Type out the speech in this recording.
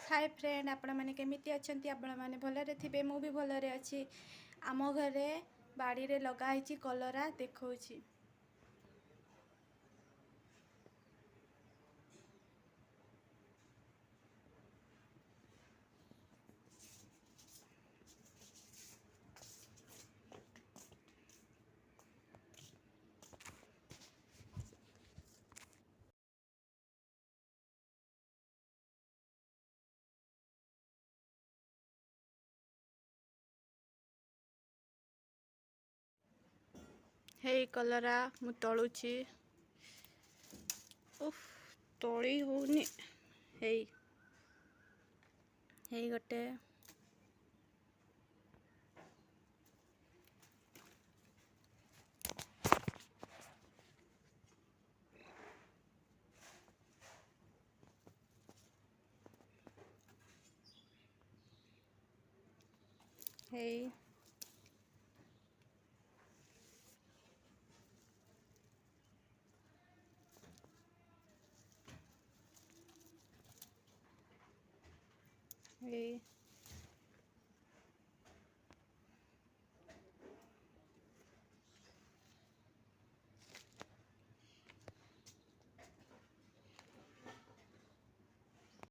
Hi friend आपण मैंने केमिति अच्छी आपण मैंने भलरे थे मु भी भलरे अच्छी। आम घरे बाड़ी रे लगाई कलरा देखा। हे कलरा मु तलुची उफ तली होनी हे गोटे हे हे